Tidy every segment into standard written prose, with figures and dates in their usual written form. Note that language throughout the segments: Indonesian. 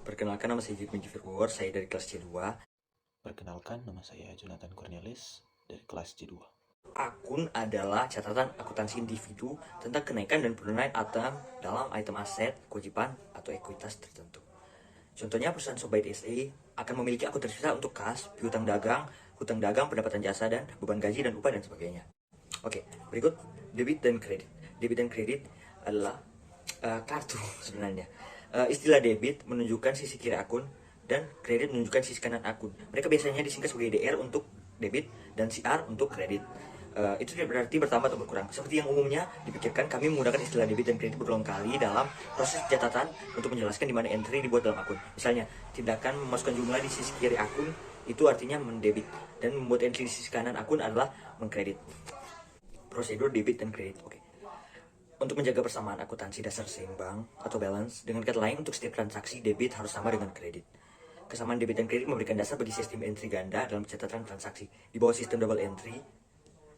Perkenalkan, nama saya Jimmy Firwar, saya dari kelas C2. Perkenalkan, nama saya Jonathan Cornelis dari kelas C2. Akun adalah catatan akuntansi individu tentang kenaikan dan penurunan item dalam item aset, kewajiban, atau ekuitas tertentu. Contohnya, perusahaan Sobat SE akan memiliki akun terpisah untuk kas, piutang dagang, hutang dagang, pendapatan jasa, dan beban gaji dan upah dan sebagainya. Oke, berikut debit dan kredit. Debit dan kredit adalah kartu sebenarnya. Istilah debit menunjukkan sisi kiri akun dan kredit menunjukkan sisi kanan akun. Mereka biasanya disingkat sebagai DR untuk debit dan CR untuk kredit. Itu tidak berarti bertambah atau berkurang. Seperti yang umumnya dipikirkan, kami menggunakan istilah debit dan kredit berulang kali dalam proses catatan untuk menjelaskan di mana entry dibuat dalam akun. Misalnya, tindakan memasukkan jumlah di sisi kiri akun itu artinya mendebit, dan membuat entry di sisi kanan akun adalah mengkredit. Prosedur debit dan kredit. Oke. Untuk menjaga persamaan akuntansi dasar seimbang atau balance, dengan kata lain, untuk setiap transaksi debit harus sama dengan kredit. Kesamaan debit dan kredit memberikan dasar bagi sistem entry ganda dalam pencatatan transaksi. Di bawah sistem double entry,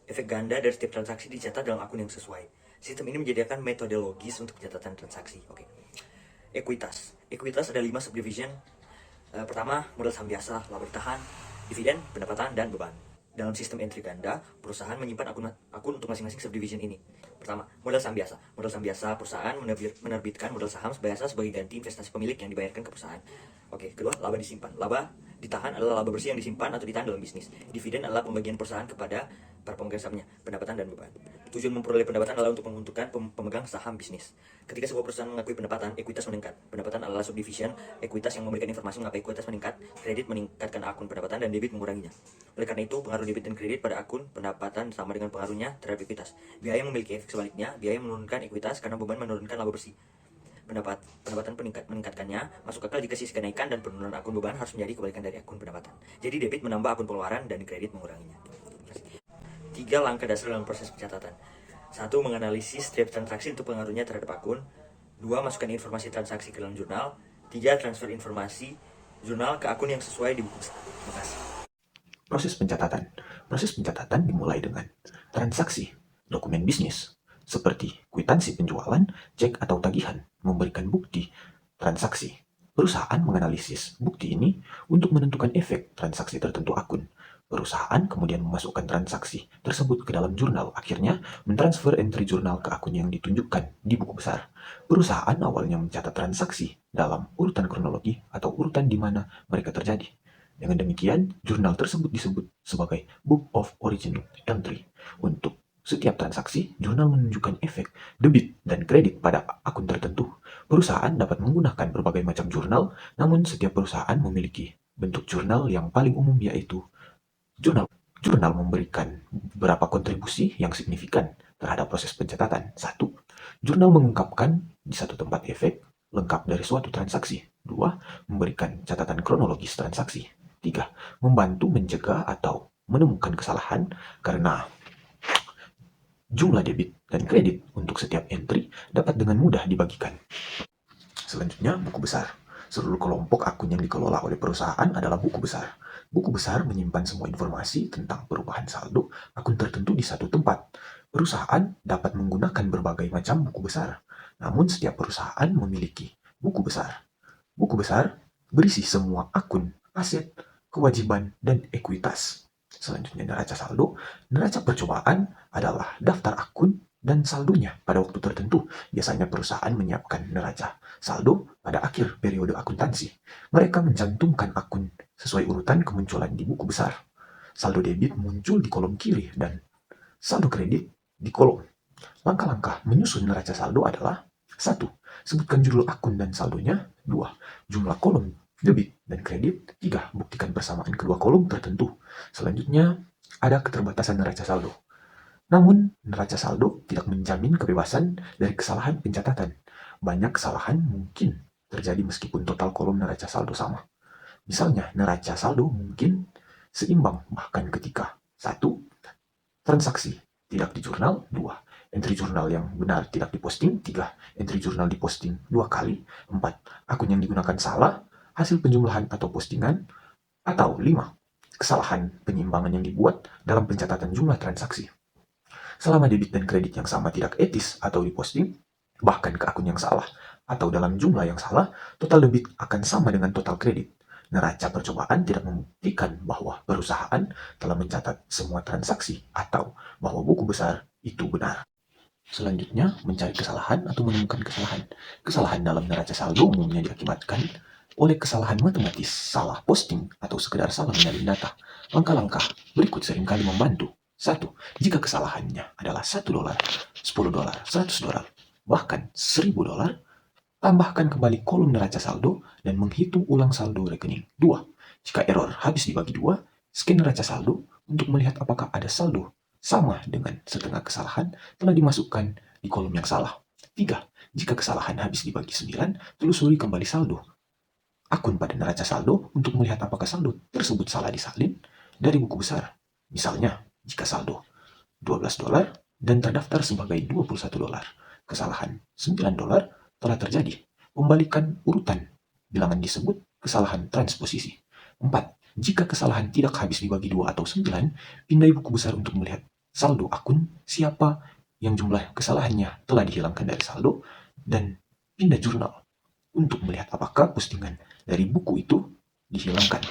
efek ganda dari setiap transaksi dicatat dalam akun yang sesuai. Sistem ini menjadikan metode logis untuk pencatatan transaksi. Oke. Ekuitas. Ekuitas ada 5 subdivision. Pertama, modal saham biasa, laba bertahan, dividen, pendapatan, dan beban. Dalam sistem entry ganda, perusahaan menyimpan akun untuk masing-masing subdivision ini. Pertama, modal saham biasa. Modal saham biasa, perusahaan menerbitkan modal saham biasa sebagai ganti investasi pemilik yang dibayarkan ke perusahaan. Oke, kedua, laba disimpan. Laba ditahan adalah laba bersih yang disimpan atau ditahan dalam bisnis. Dividen adalah pembagian perusahaan kepada para pemegang sahamnya. Pendapatan dan beban. Tujuan memperoleh pendapatan adalah untuk menguntungkan pemegang saham bisnis. Ketika sebuah perusahaan mengakui pendapatan, ekuitas meningkat. Pendapatan adalah subdivision ekuitas yang memberikan informasi mengapa ekuitas meningkat. Kredit meningkatkan akun pendapatan dan debit menguranginya. Oleh karena itu, pengaruh debit dan kredit pada akun pendapatan sama dengan pengaruhnya terhadap ekuitas. Biaya memiliki efek sebaliknya. Biaya menurunkan ekuitas karena beban menurunkan laba bersih. Pendapatan meningkatkannya. Masuk akal jika sisi kenaikan dan penurunan akun beban harus menjadi kebalikan dari akun pendapatan. Jadi debit menambah akun pengeluaran dan kredit menguranginya. 3 langkah dasar dalam proses pencatatan. 1. Menganalisis setiap transaksi untuk pengaruhnya terhadap akun. 2. Masukkan informasi transaksi ke dalam jurnal. 3. Transfer informasi jurnal ke akun yang sesuai di buku. Terima kasih. Proses pencatatan. Proses pencatatan dimulai dengan transaksi, dokumen bisnis, seperti kwitansi penjualan, cek atau tagihan, memberikan bukti transaksi. Perusahaan menganalisis bukti ini untuk menentukan efek transaksi tertentu akun. Perusahaan kemudian memasukkan transaksi tersebut ke dalam jurnal, akhirnya mentransfer entry jurnal ke akun yang ditunjukkan di buku besar. Perusahaan awalnya mencatat transaksi dalam urutan kronologi atau urutan di mana mereka terjadi. Dengan demikian, jurnal tersebut disebut sebagai Book of Original Entry. Untuk setiap transaksi, jurnal menunjukkan efek debit dan kredit pada akun tertentu. Perusahaan dapat menggunakan berbagai macam jurnal, namun setiap perusahaan memiliki bentuk jurnal yang paling umum, yaitu jurnal. Jurnal memberikan beberapa kontribusi yang signifikan terhadap proses pencatatan. 1. Jurnal mengungkapkan di satu tempat efek lengkap dari suatu transaksi. 2. Memberikan catatan kronologis transaksi. 3. Membantu mencegah atau menemukan kesalahan karena jumlah debit dan kredit untuk setiap entry dapat dengan mudah dibagikan. Selanjutnya, buku besar. Seluruh kelompok akun yang dikelola oleh perusahaan adalah buku besar. Buku besar menyimpan semua informasi tentang perubahan saldo akun tertentu di satu tempat. Perusahaan dapat menggunakan berbagai macam buku besar, namun setiap perusahaan memiliki buku besar. Buku besar berisi semua akun, aset, kewajiban, dan ekuitas. Selanjutnya, neraca saldo. Neraca percobaan adalah daftar akun dan saldonya pada waktu tertentu. Biasanya perusahaan menyiapkan neraca saldo pada akhir periode akuntansi. Mereka mencantumkan akun sesuai urutan kemunculan di buku besar. Saldo debit muncul di kolom kiri dan saldo kredit di kolom. Langkah-langkah menyusun neraca saldo adalah: 1. Sebutkan judul akun dan saldonya. 2. Jumlah kolom debit dan kredit. 3. Buktikan persamaan kedua kolom tertentu. Selanjutnya, ada keterbatasan neraca saldo. Namun, neraca saldo tidak menjamin kebebasan dari kesalahan pencatatan. Banyak kesalahan mungkin terjadi meskipun total kolom neraca saldo sama. Misalnya, neraca saldo mungkin seimbang bahkan ketika: 1. Transaksi tidak di jurnal. 2. Entry jurnal yang benar tidak diposting. 3. Entry jurnal diposting 2 kali. 4. Akun yang digunakan salah, hasil penjumlahan atau postingan. Atau 5. Kesalahan penyiimbangan yang dibuat dalam pencatatan jumlah transaksi. Selama debit dan kredit yang sama tidak etis atau diposting, bahkan ke akun yang salah, atau dalam jumlah yang salah, total debit akan sama dengan total kredit. Neraca percobaan tidak membuktikan bahwa perusahaan telah mencatat semua transaksi atau bahwa buku besar itu benar. Selanjutnya, mencari kesalahan atau menemukan kesalahan. Kesalahan dalam neraca saldo umumnya diakibatkan oleh kesalahan matematis, salah posting, atau sekedar salah menyalin data. Langkah-langkah berikut seringkali membantu. 1. Jika kesalahannya adalah $1, $10, $100, bahkan $1000, tambahkan kembali kolom neraca saldo dan menghitung ulang saldo rekening. 2. Jika error habis dibagi 2, scan neraca saldo untuk melihat apakah ada saldo sama dengan setengah kesalahan telah dimasukkan di kolom yang salah. 3. Jika kesalahan habis dibagi 9, telusuri kembali saldo akun pada neraca saldo untuk melihat apakah saldo tersebut salah disalin dari buku besar. Misalnya, jika saldo $12 dan terdaftar sebagai $21, kesalahan $9 telah terjadi. Kembalikan urutan bilangan disebut kesalahan transposisi. 4. Jika kesalahan tidak habis dibagi 2 atau 9, pindai buku besar untuk melihat saldo akun siapa yang jumlah kesalahannya telah dihilangkan dari saldo, dan pindah jurnal untuk melihat apakah postingan dari buku itu dihilangkan.